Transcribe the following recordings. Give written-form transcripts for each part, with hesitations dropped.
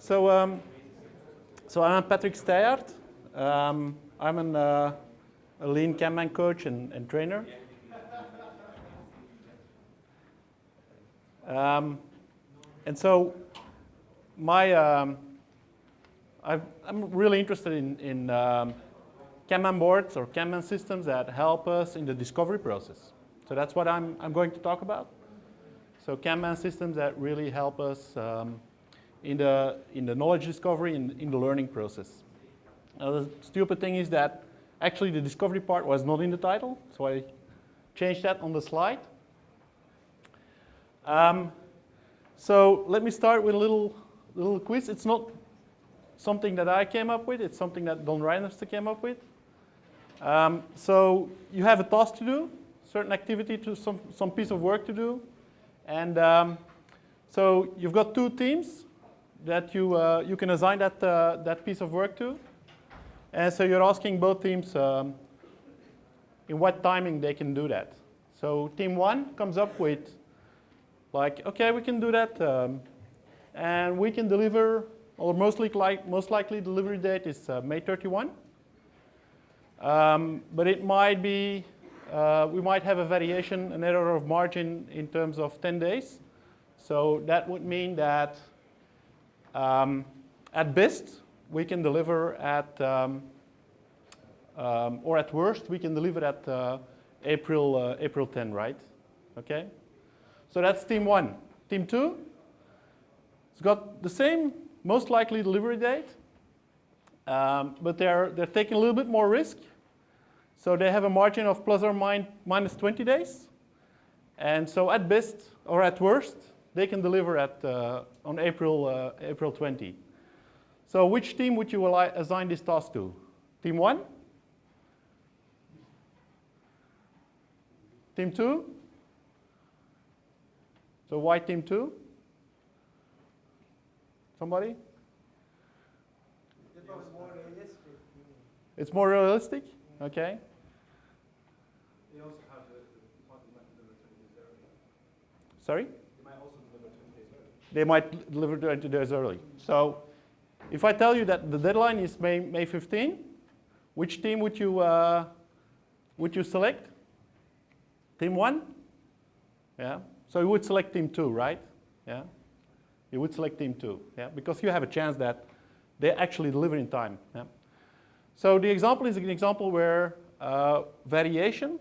So I'm Patrick Steyaert. I'm a lean Kanban coach and trainer. And so I'm really interested in Kanban boards or Kanban systems that help us in the discovery process. So that's what I'm going to talk about. So Kanban systems that really help us in the knowledge discovery, in the learning process. Now the stupid thing is that actually the discovery part was not in the title, so I changed that on the slide. So let me start with a little quiz. It's not something that I came up with. It's something that Don Reiners came up with. So you have a task to do, certain activity to some piece of work to do, and so you've got two teams that you can assign that piece of work to, and so you're asking both teams in what timing they can do that. So team one comes up with like, okay, we can do that, and we can deliver, or most likely delivery date is May 31. But it might be, we might have a variation, an error of margin in terms of 10 days. So that would mean that at best, we can deliver at, or at worst, we can deliver at April 10, right? Okay? So that's team one. Team two, it's got the same most likely delivery date, but they're taking a little bit more risk. So they have a margin of plus or minus 20 days. And so at best, or at worst, they can deliver at, on April 20. So which team would you assign this task to? Team one? Team two? So why team two? Somebody? It's more realistic. It's more realistic? Okay. They also have the department might deliver 20 days early. Sorry? They might also deliver 20 days early. They might deliver 20 days early. So if I tell you that the deadline is May 15, which team would you select? Team one? Yeah. So you would select team two, right? Yeah. You would select team two, yeah, because you have a chance that they actually deliver in time. Yeah. So the example is an example where variation,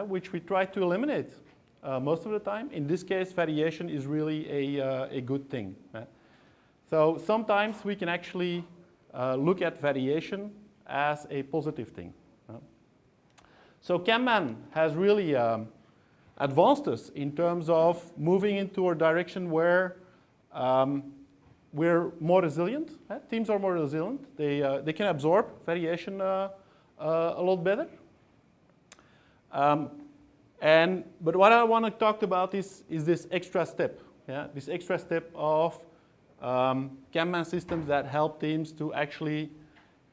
which we try to eliminate most of the time. In this case, variation is really a good thing. Yeah. So sometimes we can actually look at variation as a positive thing. Yeah. So Kanban has really advanced us in terms of moving into a direction where we're more resilient. Teams are more resilient. They can absorb variation a lot better. But what I want to talk about is this extra step. Yeah? This extra step of Kanban systems that help teams to actually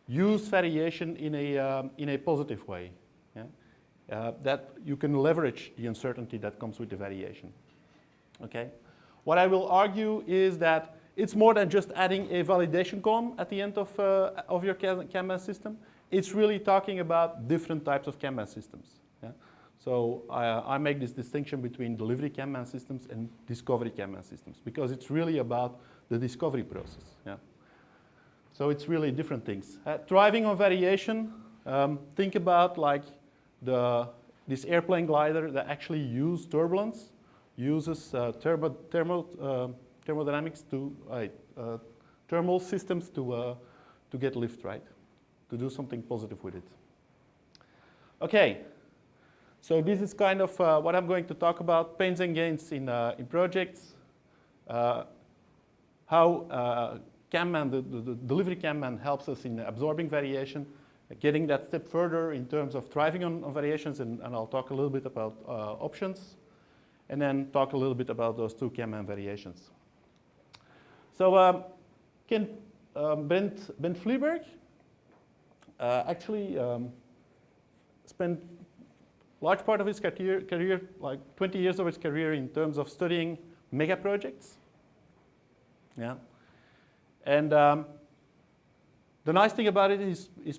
use variation in a positive way. Yeah? That you can leverage the uncertainty that comes with the variation. Okay? What I will argue is that it's more than just adding a validation column at the end of your Kanban system. It's really talking about different types of Kanban systems. Yeah? So I make this distinction between delivery Kanban systems and discovery Kanban systems because it's really about the discovery process. Yeah? So it's really different things. Thriving on variation, think about like this airplane glider that actually uses turbulence, uses thermodynamics to thermal systems to get lift, right? To do something positive with it. Okay, so this is kind of what I'm going to talk about: pains and gains in projects, how Kanban, the delivery Kanban, helps us in absorbing variation, getting that step further in terms of thriving on variations, and I'll talk a little bit about options, and then talk a little bit about those two Kanban variations. So Ben Fleeberg actually spent large part of his career, like 20 years of his career, in terms of studying mega projects. Yeah. And the nice thing about it is he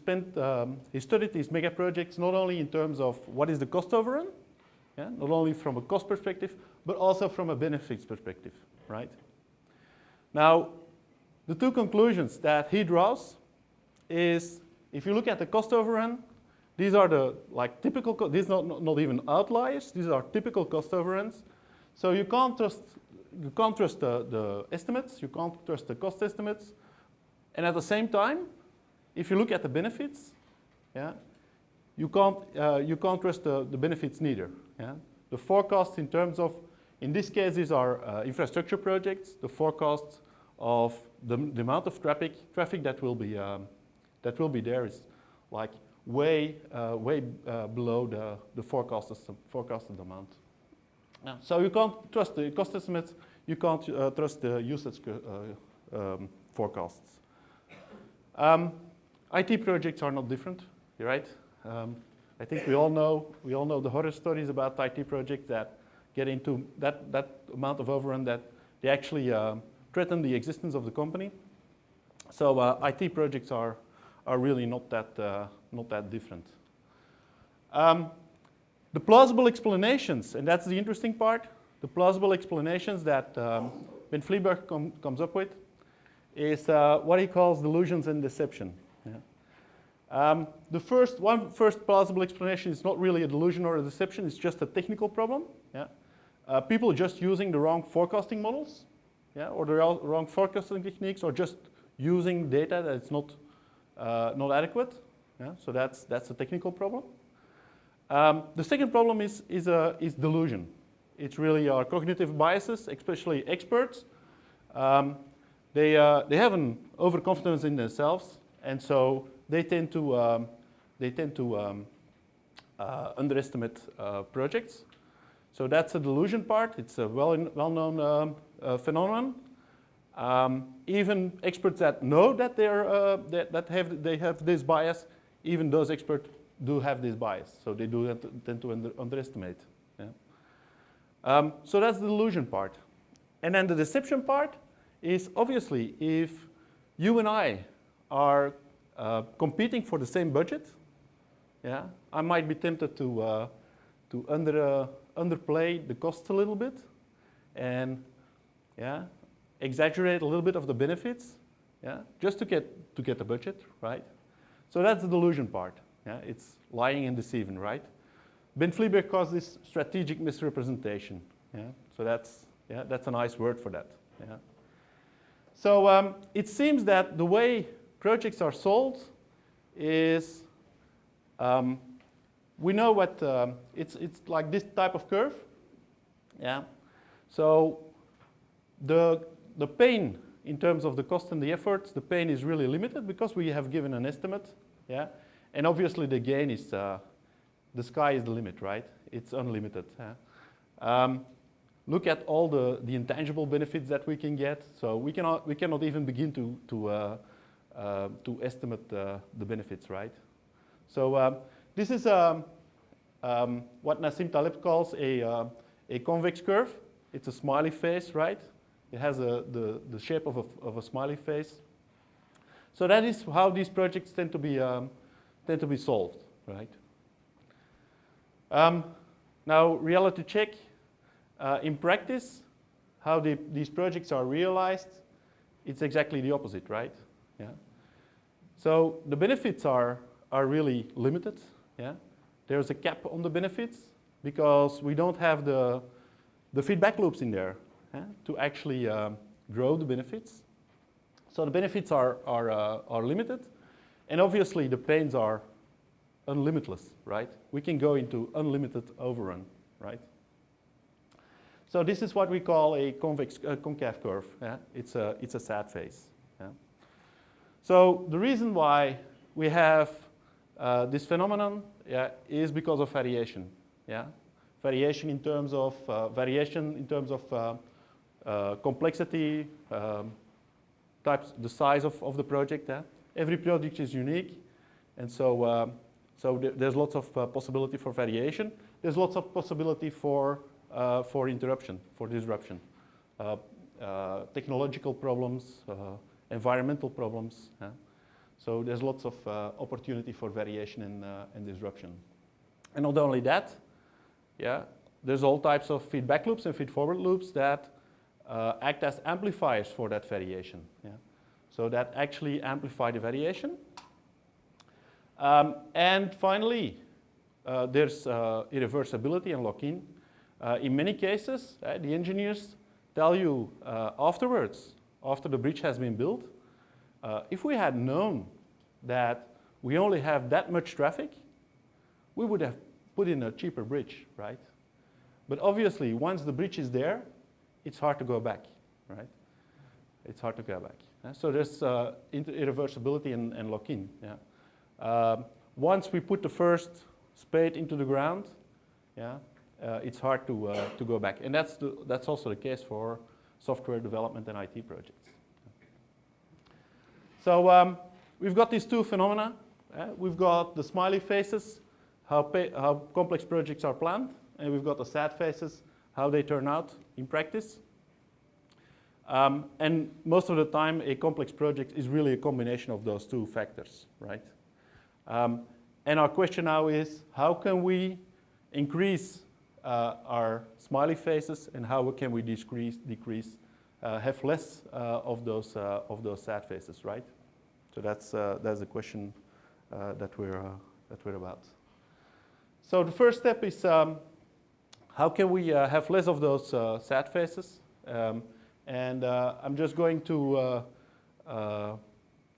studied these mega projects not only in terms of what is the cost overrun, yeah, not only from a cost perspective, but also from a benefits perspective, right? Now, the two conclusions that he draws is, if you look at the cost overrun, these are the typical, these are not even outliers, these are typical cost overruns. So you can't trust the estimates, you can't trust the cost estimates. And at the same time, if you look at the benefits, yeah, you can't trust the benefits neither. Yeah? The forecasts in terms of, in this case, these are infrastructure projects. The forecasts of the amount of traffic that will be there is like way below the forecasted amount. Yeah. So you can't trust the cost estimates. You can't trust the usage forecasts. IT projects are not different, right? I think we all know the horror stories about IT projects that get into that amount of overrun that they actually threaten the existence of the company. So IT projects are really not that different. The plausible explanations, and that's the interesting part, the plausible explanations that Ben Fleabag comes up with is what he calls delusions and deception. Yeah. The first plausible explanation is not really a delusion or a deception, it's just a technical problem. Yeah. People just using the wrong forecasting models, yeah, or the wrong forecasting techniques, or just using data that's not adequate. Yeah. So that's a technical problem. The second problem is delusion. It's really our cognitive biases, especially experts. They have an overconfidence in themselves, and so they tend to underestimate projects. So that's a delusion part. It's a well-known phenomenon. Even experts that know that they have this bias, even those experts do have this bias. So they do tend to underestimate. Yeah. So that's the delusion part. And then the deception part is obviously if you and I are competing for the same budget, yeah, I might be tempted to underplay the costs a little bit and yeah, exaggerate a little bit of the benefits, yeah, just to get the budget, right? So that's the delusion part. Yeah, it's lying and deceiving, right? Ben Fleabag calls this strategic misrepresentation. Yeah, so that's a nice word for that. Yeah. So it seems that the way projects are sold is we know what it's like this type of curve. Yeah. So the pain in terms of the cost and the efforts, the pain is really limited because we have given an estimate. Yeah. And obviously the gain is the sky is the limit, right? It's unlimited. Yeah. Look at all the intangible benefits that we can get. So we cannot even begin to estimate the benefits, right? So this is what Nassim Taleb calls a convex curve. It's a smiley face, right? It has the shape of a smiley face. So that is how these projects tend to be solved, right? Now, reality check. In practice, how these projects are realized, it's exactly the opposite, right? Yeah. So the benefits are really limited. Yeah. There's a cap on the benefits because we don't have the feedback loops in there, yeah, to actually grow the benefits. So the benefits are limited, and obviously the pains are unlimitless, right? We can go into unlimited overrun, right? So this is what we call a concave curve. Yeah? It's a sad face. Yeah? So the reason why we have this phenomenon, yeah, is because of variation. Yeah? Variation in terms of complexity, types, the size of the project. Yeah? Every project is unique, and so there's lots of possibility for variation. There's lots of possibility for interruption, for disruption. Technological problems, environmental problems. So there's lots of opportunity for variation and disruption. And not only that, there's all types of feedback loops and feed-forward loops that act as amplifiers for that variation. So that actually amplify the variation. And finally, there's irreversibility and lock-in. In many cases, the engineers tell you afterwards, after the bridge has been built, if we had known that we only have that much traffic, we would have put in a cheaper bridge, right? But obviously, once the bridge is there, it's hard to go back, right? It's hard to go back. So there's irreversibility and lock-in. Once we put the first spade into the ground, it's hard to go back. And that's also the case for software development and IT projects. So we've got these two phenomena. We've got the smiley faces, how complex projects are planned, and we've got the sad faces, how they turn out in practice. And most of the time, a complex project is really a combination of those two factors, right? And our question now is, how can we increase our smiley faces, and how can we decrease, have less of those sad faces, right? So that's the question that we're about. So the first step is how can we have less of those sad faces? And I'm just going to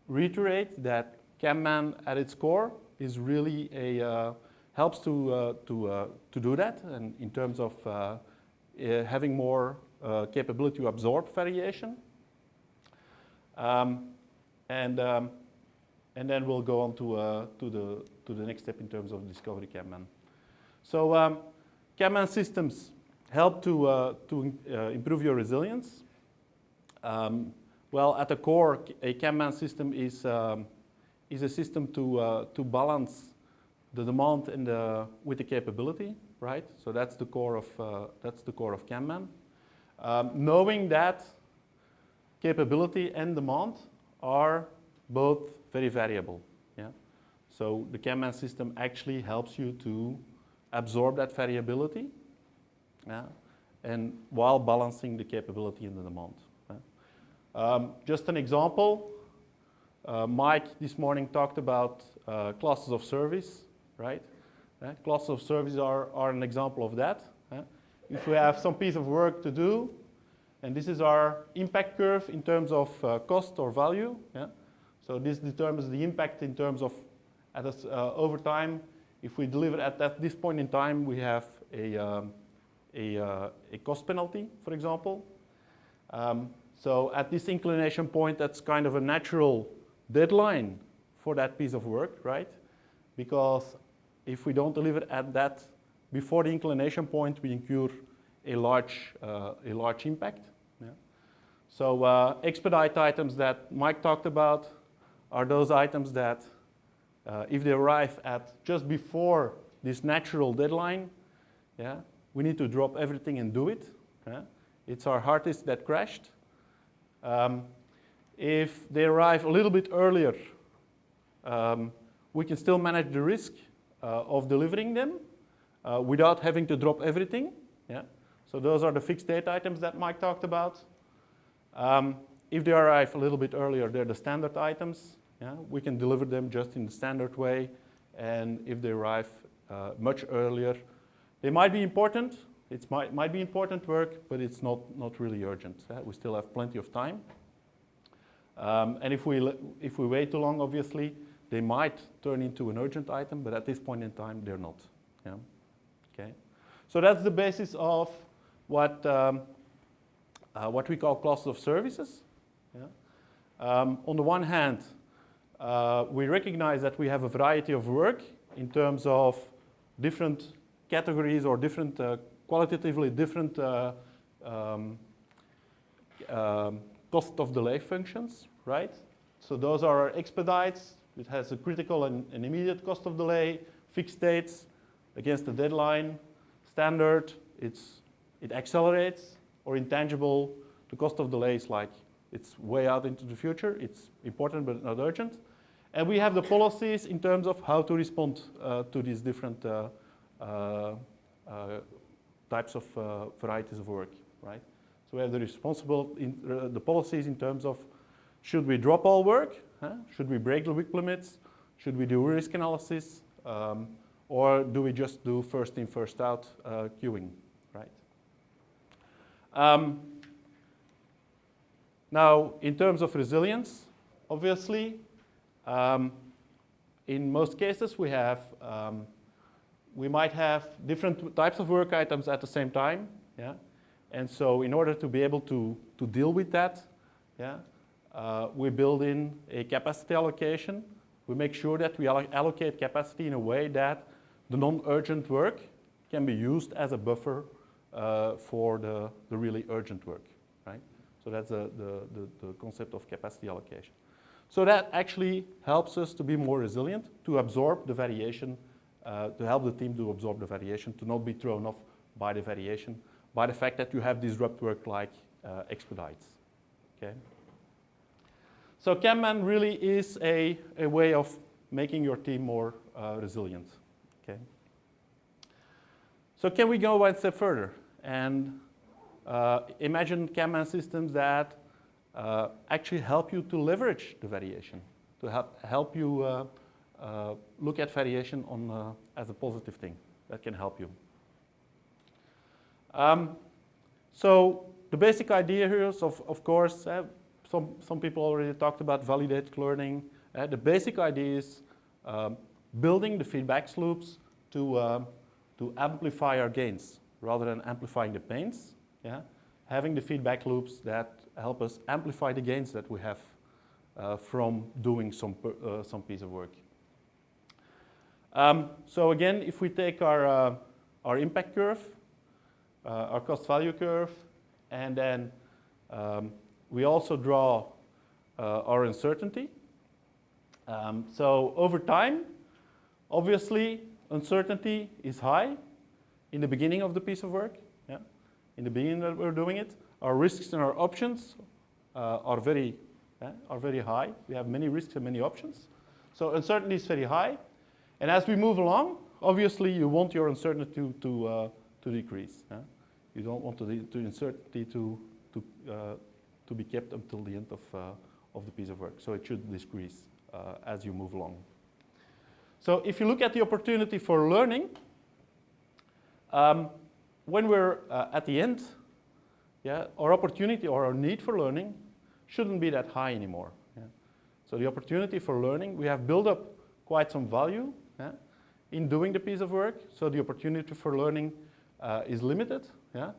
reiterate that Kanban at its core is really helps to do that, and in terms of having more capability to absorb variation. And then we'll go on to the next step in terms of discovery Kanban. So Kanban systems help to improve your resilience. Well, at the core, a Kanban system is a system to balance the demand and with the capability, right? So that's the core of Kanban. Knowing that capability and demand are both very variable. So the Kanban system actually helps you to absorb that variability, and while balancing the capability and the demand. Just an example, Mike this morning talked about classes of service, right? Classes of service are an example of that. If we have some piece of work to do, and this is our impact curve in terms of cost or value. So this determines the impact in terms of over time. If we deliver at this point in time, we have a cost penalty, for example. So at this inclination point, that's kind of a natural deadline for that piece of work, right? Because if we don't deliver at that before the inclination point, we incur a large impact. So expedite items that Mike talked about are those items that, if they arrive at just before this natural deadline, we need to drop everything and do it. It's our hard disk that crashed. If they arrive a little bit earlier, we can still manage the risk of delivering them without having to drop everything. So those are the fixed date items that Mike talked about. If they arrive a little bit earlier, they're the standard items. We can deliver them just in the standard way. And if they arrive much earlier, they might be important. It might be important work, but it's not really urgent. We still have plenty of time. And if we wait too long, obviously, they might turn into an urgent item, but at this point in time, they're not. Okay. So that's the basis of what we call classes of services. On the one hand, we recognize that we have a variety of work in terms of different categories or different qualitatively different cost of delay functions, right? So those are our expedites. It has a critical and immediate cost of delay. Fixed states against the deadline. Standard, it accelerates. Or intangible, the cost of delay is like It's way out into the future. It's important but not urgent. And we have the policies in terms of how to respond to these different types of varieties of work, right? So we have the policies in terms of, should we drop all work? Should we break the WIP limits? Should we do risk analysis? Or do we just do first in, first out queuing, right? Now, in terms of resilience, obviously, in most cases we might have different types of work items at the same time, yeah? And so in order to be able to deal with that, yeah, we build in a capacity allocation. We make sure that we allocate capacity in a way that the non-urgent work can be used as a buffer for the really urgent work, right? So that's the concept of capacity allocation. So that actually helps us to be more resilient, to absorb the variation, to help the team to absorb the variation, to not be thrown off by the variation, by the fact that you have disrupt work like expedites, okay? So Kanban really is a way of making your team more resilient, okay? So can we go one step further and imagine Kanban systems that actually help you to leverage the variation, to help you look at variation as a positive thing that can help you. So the basic idea here is, of course, some people already talked about validated learning. The basic idea is building the feedback loops to amplify our gains rather than amplifying the pains. Yeah? Having the feedback loops that help us amplify the gains that we have from doing some piece of work. So again, if we take our impact curve, our cost value curve, and then we also draw our uncertainty. So over time, obviously, uncertainty is high in the beginning of the piece of work. Yeah? In the beginning that we're doing it, our risks and our options are very high. We have many risks and many options. So uncertainty is very high. And as we move along, obviously, you want your uncertainty to decrease. Yeah? You don't want the uncertainty to be kept until the end of the piece of work. So it should decrease as you move along. So if you look at the opportunity for learning, when we're at the end, yeah, our opportunity or our need for learning shouldn't be that high anymore. Yeah? So the opportunity for learning, we have built up quite some value, yeah, in doing the piece of work. So the opportunity for learning is limited. Yeah?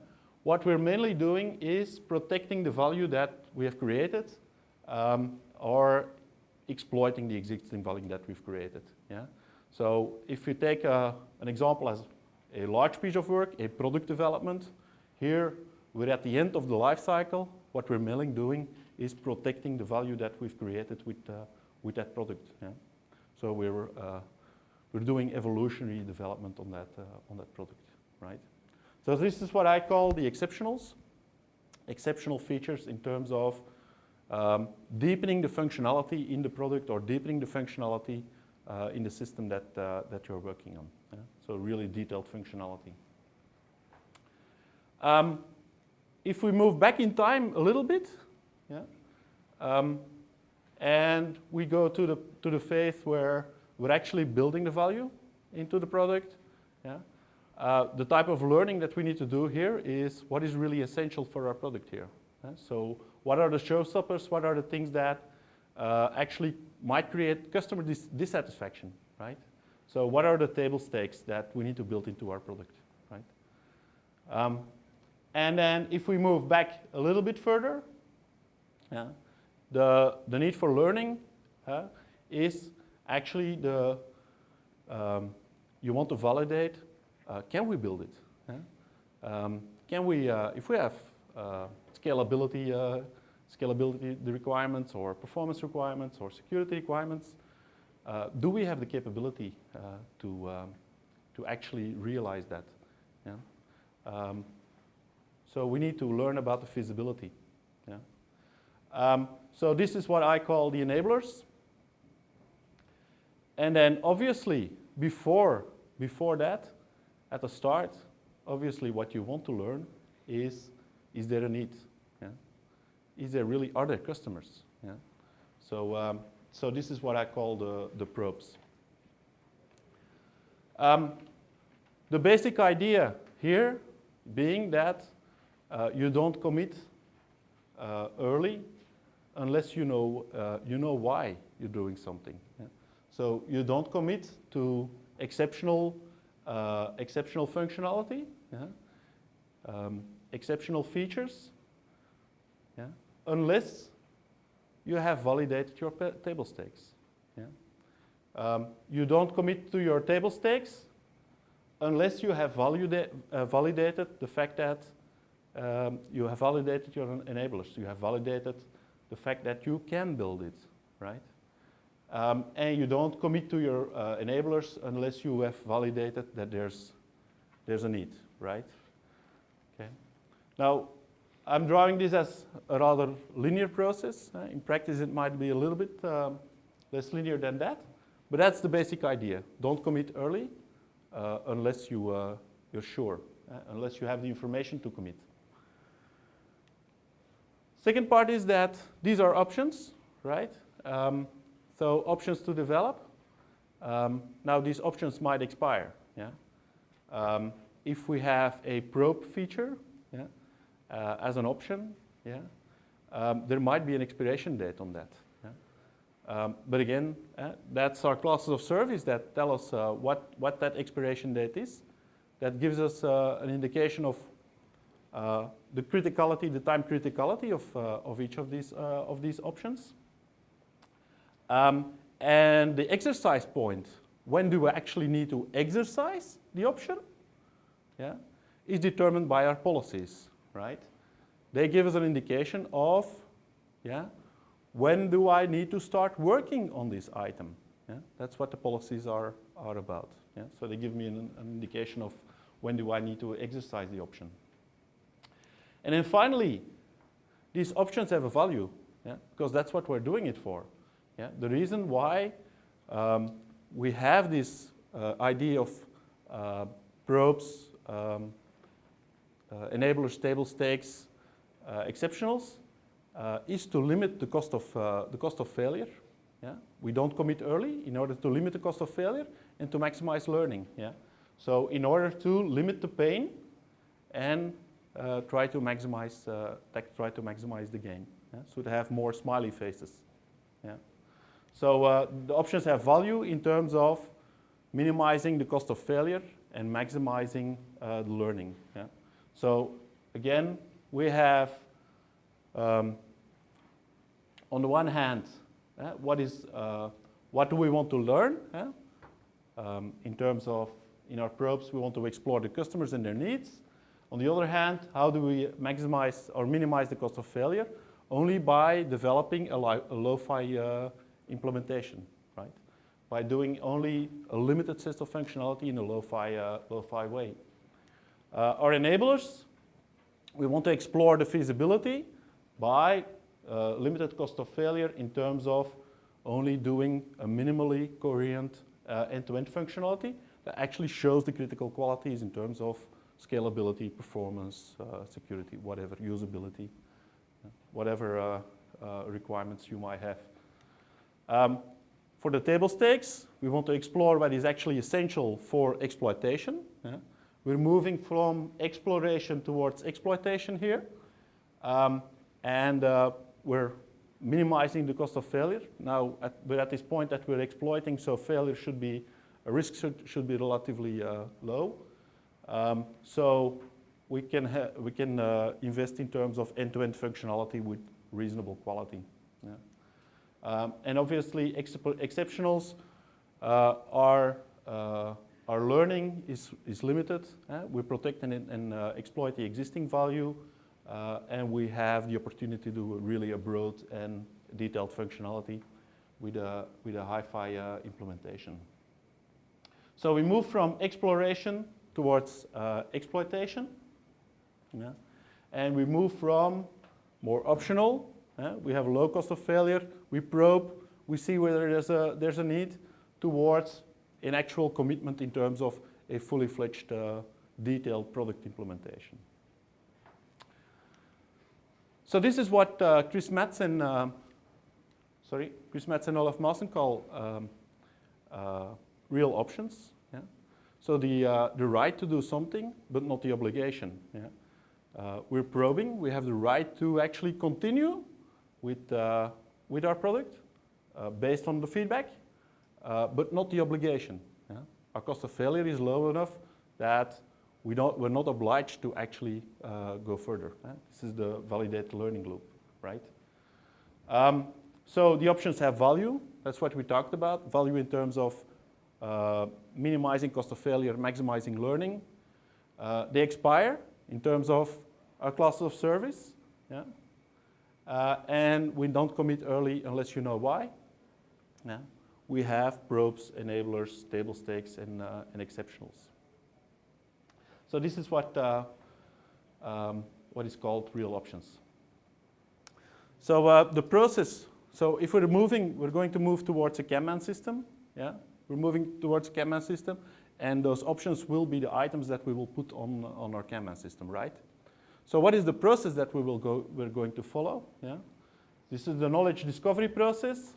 What we're mainly doing is protecting the value that we have created or exploiting the existing value that we've created. Yeah? So if you take an example as a large piece of work, a product development, here we're at the end of the life cycle. What we're mainly doing is protecting the value that we've created with that product. Yeah? So we're doing evolutionary development on that product, right? So this is what I call the exceptionals. Exceptional features in terms of deepening the functionality in the product or deepening the functionality in the system that you're working on. Yeah? So really detailed functionality. If we move back in time a little bit, yeah, and we go to the phase where we're actually building the value into the product, yeah, the type of learning that we need to do here is what is really essential for our product here. So what are the showstoppers? What are the things that actually might create customer dissatisfaction, right? So what are the table stakes that we need to build into our product, right? And then if we move back a little bit further, yeah, the need for learning is actually you want to validate, can we build it? Can we, if we have scalability requirements or performance requirements or security requirements, do we have the capability to actually realize that? Yeah? So we need to learn about the feasibility. Yeah? So this is what I call the enablers. And then obviously, before that, at the start, obviously what you want to learn is there a need? Yeah? Are there customers? Yeah? So this is what I call the probes. The basic idea here being that you don't commit early unless you know why you're doing something. Yeah? So you don't commit to exceptional functionality, yeah? Exceptional features, yeah? Unless you have validated your table stakes. Yeah? You don't commit to your table stakes unless you have validated the fact that you have validated your enablers. You have validated the fact that you can build it, right? And you don't commit to your enablers unless you have validated that there's a need, right? Okay. Now, I'm drawing this as a rather linear process. In practice, it might be a little bit less linear than that, but that's the basic idea. Don't commit early unless you're sure, unless you have the information to commit. Second part is that these are options, right? So options to develop. Now these options might expire. Yeah? If we have a probe feature, yeah, as an option, yeah, there might be an expiration date on that. Yeah? But again, that's our classes of service that tell us what that expiration date is. That gives us an indication of the criticality, the time criticality of each of these options. And the exercise point, when do we actually need to exercise the option, yeah, is determined by our policies, right? They give us an indication of, yeah, when do I need to start working on this item? Yeah? That's what the policies are about. Yeah? So they give me an indication of when do I need to exercise the option. And then finally, these options have a value, yeah? Because that's what we're doing it for. Yeah? The reason why we have this idea of probes, enablers, table stakes, exceptionals, is to limit the cost of failure. Yeah? We don't commit early in order to limit the cost of failure and to maximize learning. Yeah? So in order to limit the pain and try to maximize the gain. Yeah? So to have more smiley faces. Yeah? So the options have value in terms of minimizing the cost of failure and maximizing the learning. Yeah? So again, we have on the one hand, what do we want to learn? In terms of, in our probes, we want to explore the customers and their needs. On the other hand, how do we maximize or minimize the cost of failure? Only by developing a lo-fi implementation, right? By doing only a limited set of functionality in a lo-fi way. Our enablers, we want to explore the feasibility by limited cost of failure in terms of only doing a minimally coherent end-to-end functionality that actually shows the critical qualities in terms of scalability, performance, security, whatever, usability, whatever requirements you might have. For the table stakes, we want to explore what is actually essential for exploitation. Yeah? We're moving from exploration towards exploitation here. And we're minimizing the cost of failure. Now, we're at this point that we're exploiting, so failure should be, risk should be relatively low. So we can invest in terms of end-to-end functionality with reasonable quality. Yeah. And obviously, exceptionals our learning is limited. We protect and exploit the existing value. And we have the opportunity to do really a broad and detailed functionality with a hi-fi implementation. So we move from exploration towards exploitation. Yeah? And we move from more optional We have a low cost of failure. We probe. We see whether there's a need towards an actual commitment in terms of a fully fledged detailed product implementation. So this is what Chris Metz and Olaf Maassen call real options. Yeah? So the right to do something, but not the obligation. Yeah? We're probing. We have the right to actually continue with our product based on the feedback, but not the obligation. Yeah? Our cost of failure is low enough that we're not obliged to actually go further. This is the validate learning loop, right? So the options have value. That's what we talked about. Value in terms of minimizing cost of failure, maximizing learning. They expire in terms of our classes of service. Yeah? And we don't commit early unless you know why. Yeah? We have probes, enablers, table stakes, and exceptionals. So this is what is called real options. So the process, so if we're going to move towards a Kanban system. Yeah? We're moving towards a Kanban system, and those options will be the items that we will put on our Kanban system, right? So what is the process that we're going to follow? Yeah? This is the knowledge discovery process.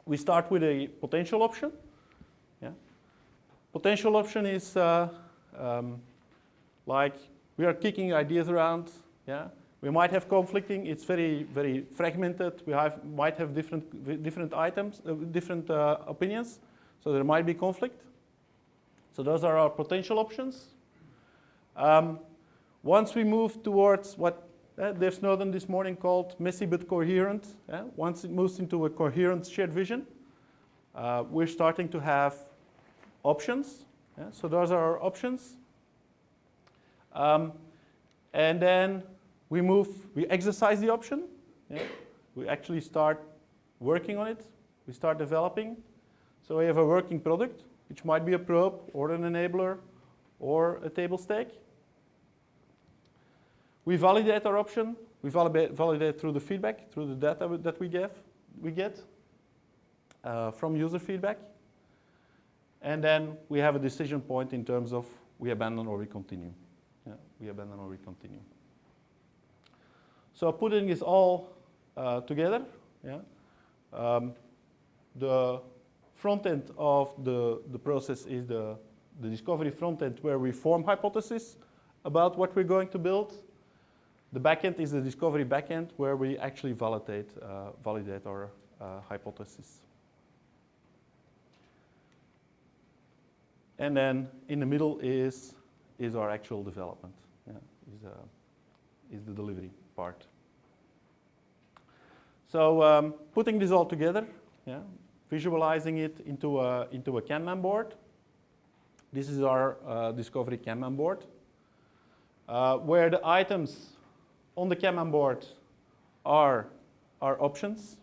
We start with a potential option. Yeah? Potential option is like we are kicking ideas around. Yeah? We might have conflicting. It's very, very fragmented. We might have different items, different opinions. So there might be conflict. So those are our potential options. Once we move towards what Dave Snowden this morning called messy but coherent, once it moves into a coherent shared vision, we're starting to have options. So those are our options. And then we exercise the option. We actually start working on it. We start developing. So we have a working product, which might be a probe or an enabler or a table stake. We validate our option. We validate through the feedback, through the data that we get from user feedback. And then we have a decision point in terms of we abandon or we continue. Yeah, we abandon or we continue. So putting this all together, the front end of the process is the discovery front end where we form hypotheses about what we're going to build. The back end is the discovery back end where we actually validate our hypothesis. And then in the middle is our actual development, is the delivery part. So putting this all together, visualizing it into a Kanban board. This is our discovery Kanban board, where the items on the Kanban board are our options.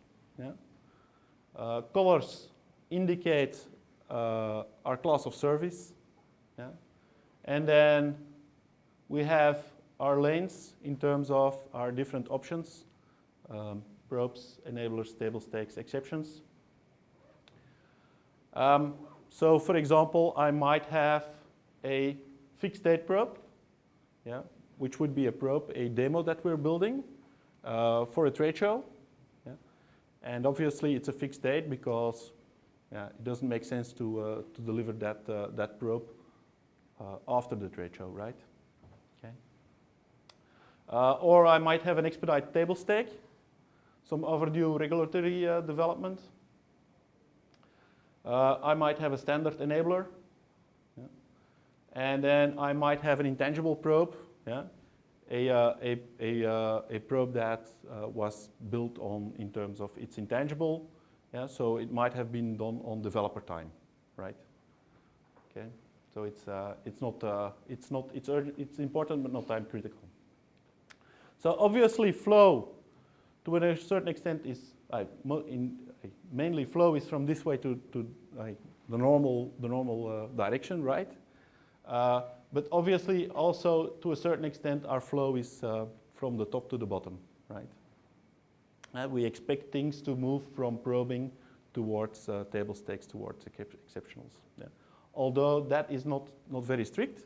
Colors indicate our class of service. And then we have our lanes in terms of our different options, probes, enablers, table stakes, exceptions. So for example, I might have a fixed state probe, which would be a probe, a demo that we're building for a trade show. And obviously it's a fixed state because it doesn't make sense to deliver that probe after the trade show, right? Okay. Or I might have an expedite table stake, some overdue regulatory development. I might have a standard enabler. And then I might have an intangible probe, a probe that was built on in terms of it's intangible. So it might have been done on developer time, right? Okay. So it's important but not time critical. So obviously flow, to a certain extent, is mainly flow is from this way to the normal direction, right? But obviously also to a certain extent our flow is from the top to the bottom, right? We expect things to move from probing towards table stakes, towards exceptionals. Yeah. Although that is not very strict,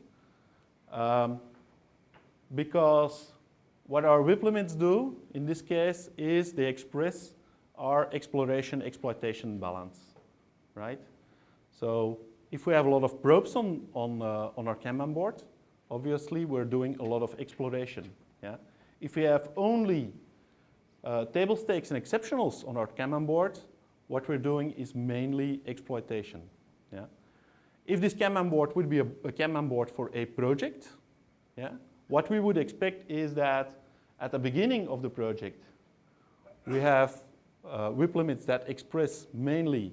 because what our WIP limits do in this case is they express our exploration-exploitation balance, right? So if we have a lot of probes on our Kanban board, obviously we're doing a lot of exploration. Yeah? If we have only table stakes and exceptionals on our Kanban board, what we're doing is mainly exploitation. Yeah? If this Kanban board would be a Kanban board for a project, yeah, what we would expect is that at the beginning of the project, we have WIP limits that express mainly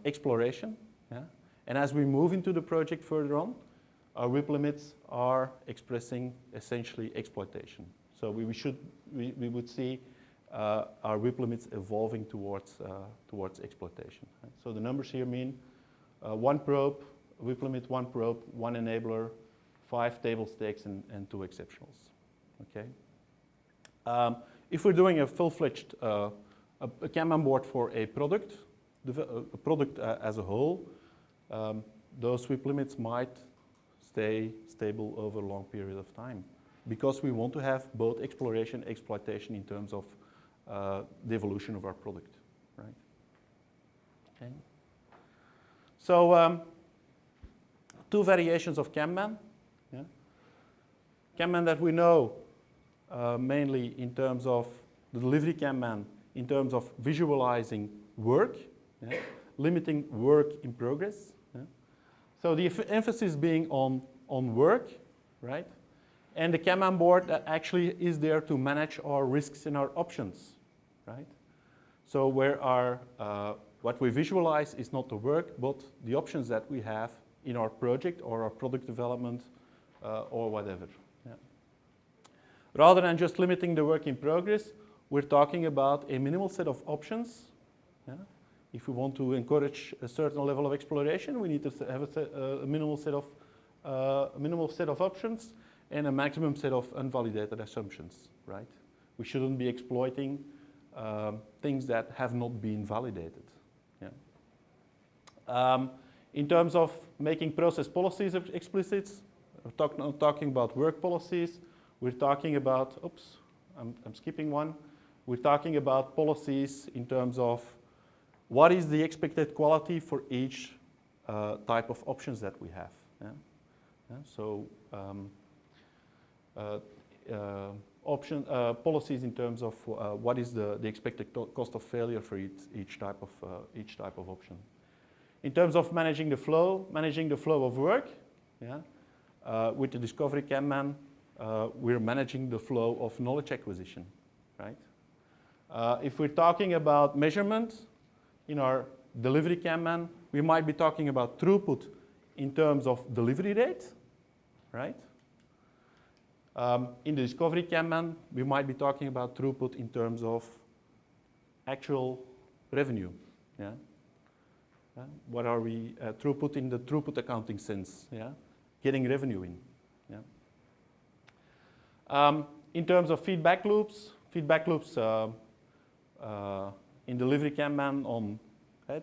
exploration. Yeah? And as we move into the project further on, our WIP limits are expressing essentially exploitation. So we would see our WIP limits evolving towards exploitation. Right? So the numbers here mean one probe, WIP limit, one probe, one enabler, 5 table stakes, and 2 exceptionals. Okay. If we're doing a full-fledged a Kanban board for a product as a whole, those WIP limits might stay stable over a long period of time, because we want to have both exploration and exploitation in terms of the evolution of our product, right? Okay. So 2 variations of Kanban. Yeah? Kanban that we know mainly in terms of the delivery Kanban, in terms of visualizing work, yeah? Limiting work in progress. Yeah? So the emphasis being on work, right? And the Kanban board that actually is there to manage our risks and our options, right? So where what we visualize is not the work, but the options that we have in our project or our product development or whatever. Yeah. Rather than just limiting the work in progress, we're talking about a minimal set of options. Yeah? If we want to encourage a certain level of exploration, we need to have a minimal set of options and a maximum set of unvalidated assumptions, right? We shouldn't be exploiting things that have not been validated. Yeah. In terms of making process policies explicit, we're talking about work policies. We're talking about, oops, I'm skipping one. We're talking about policies in terms of what is the expected quality for each type of options that we have. Yeah? Yeah? So policies in terms of what is the expected cost of failure for each type of option. In terms of managing the flow of work, yeah, with the discovery Kanban, we're managing the flow of knowledge acquisition, right? If we're talking about measurement in our delivery Kanban, we might be talking about throughput in terms of delivery rate, right? In the discovery Kanban, we might be talking about throughput in terms of actual revenue. Yeah? What are we throughput in the throughput accounting sense? Yeah? Getting revenue in. Yeah? In terms of feedback loops in delivery Kanban on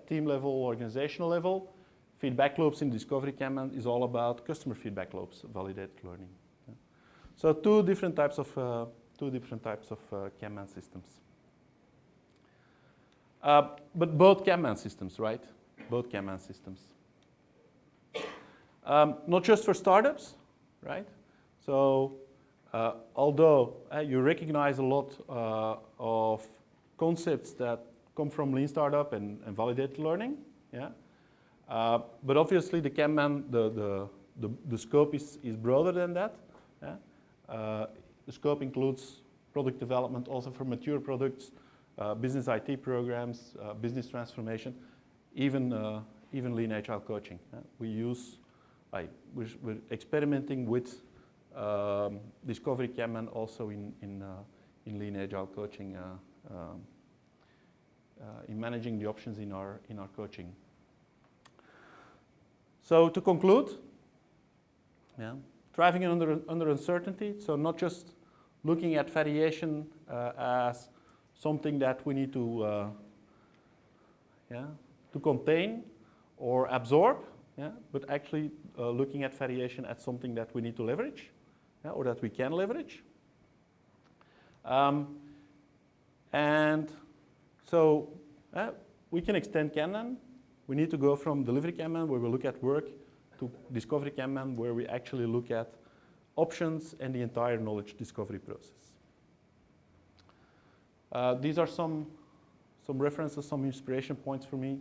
team level, organizational level. Feedback loops in discovery Kanban is all about customer feedback loops, validated learning. Yeah? So two different types of Kanban systems. But both Kanban systems, right? Both Kanban systems. Not just for startups, right? So although you recognize a lot of concepts that come from lean startup and validated learning, yeah. But obviously the Kanban, the scope is broader than that. Yeah? The scope includes product development also for mature products, business IT programs, business transformation, even lean agile coaching. We're experimenting with discovery Kanban also in lean agile coaching, in managing the options in our coaching. So to conclude, yeah, thriving under uncertainty. So not just looking at variation as something that we need to contain or absorb, but actually looking at variation as something that we need to leverage, or that we can leverage. And so we can extend Kanban. We need to go from delivery Kanban, where we look at work, to discovery Kanban, where we actually look at options and the entire knowledge discovery process. These are some references, some inspiration points for me.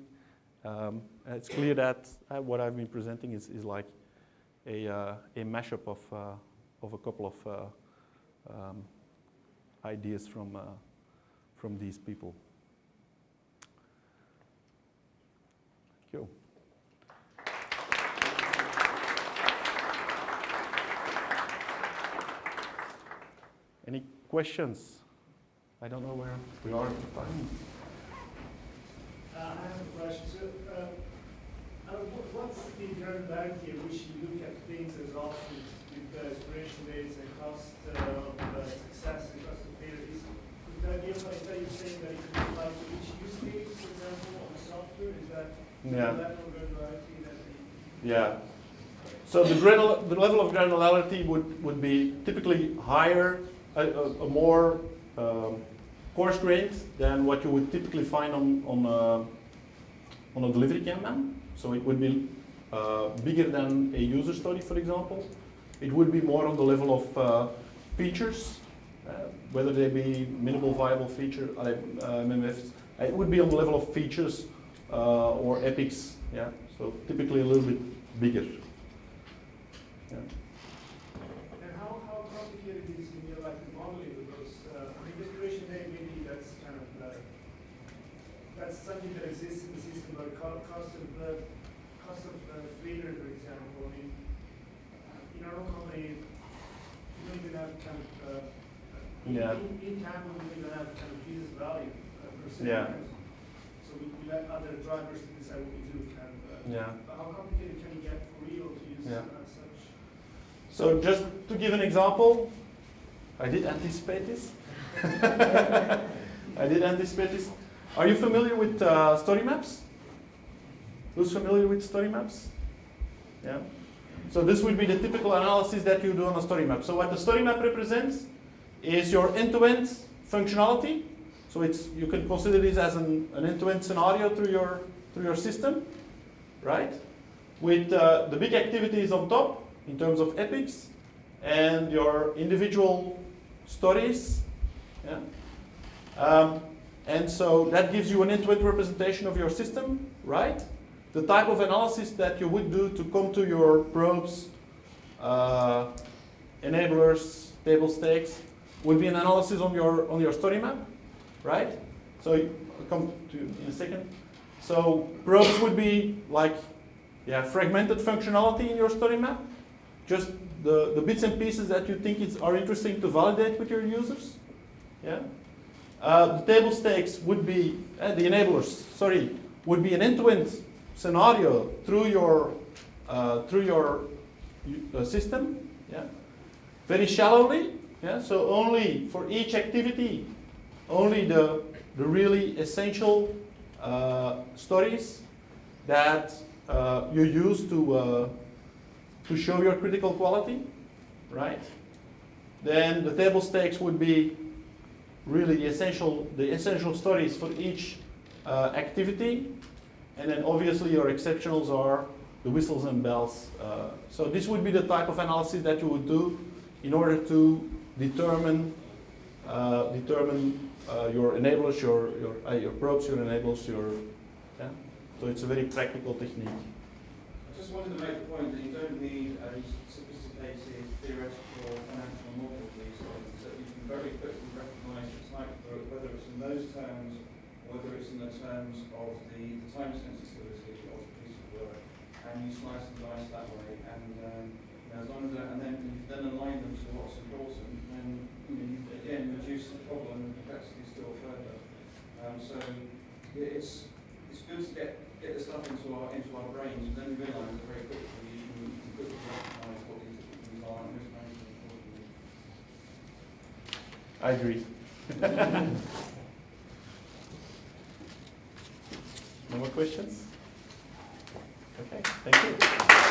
It's clear that what I've been presenting is like a mashup of a couple of ideas from these people. Thank you. Any questions? I don't know where we are at the time. I have a question. So, what's the granularity at which you look at things as options with expiration dates and cost of success and cost of failure? Is the idea that you're saying that it could apply to each use case, for example, on the software? Is that the level of granularity that Yeah. So the level of granularity would be typically higher, a more coarse-grained than what you would typically find on a delivery Kanban. So it would be bigger than a user story, for example. It would be more on the level of features, whether they be minimal viable feature, MMFs. It would be on the level of features or epics. Yeah. So typically a little bit bigger. Yeah. And how complicated is like the modeling of those? I mean, expiration date, maybe that's kind of that's something that exists in the system, but cost of failure, for example. I mean, in our own company, we don't even have kind of in time we don't even have kind of business value per se. Yeah. So we let other drivers decide what we do. Kind of. But how complicated can we get for real to use such? So just to give an example, I did anticipate this. I did anticipate this. Are you familiar with story maps? Who's familiar with story maps? Yeah. So this would be the typical analysis that you do on a story map. So what the story map represents is your end-to-end functionality. So you can consider this as an end-to-end scenario through your system, right? With the big activities on top in terms of epics and your individual stories. Yeah. And so that gives you an end-to-end representation of your system, right? The type of analysis that you would do to come to your probes, enablers, table stakes, would be an analysis on your story map, right? So I'll come to you in a second. So probes would be like fragmented functionality in your story map, just the bits and pieces that you think are interesting to validate with your users. Yeah. The table stakes would be the enablers. Sorry, would be an end-to-end scenario through your system. Yeah. Very shallowly. Yeah. So only for each activity, only the really essential stories that you use to show your critical quality, right? Then the table stakes would be really the essential stories for each activity, and then obviously your exceptionals are the whistles and bells. So this would be the type of analysis that you would do in order to determine your enablers, your probes, your enablers, So it's a very practical technique. I just wanted to make the point that you don't need a sophisticated theoretical financial model these days, that you can very quickly recognise the type of, whether it's in those terms, or whether it's in the terms of the time sensitivity of the piece of work, and you slice and dice that way, and as long as that, and then you then align them to what's important, then you again reduce the problem and complexity still further. So it's good to get this stuff into our brains, but then we realise very quickly you can quickly recognise what these things are and risk management accordingly. I agree. No more questions? Okay, thank you.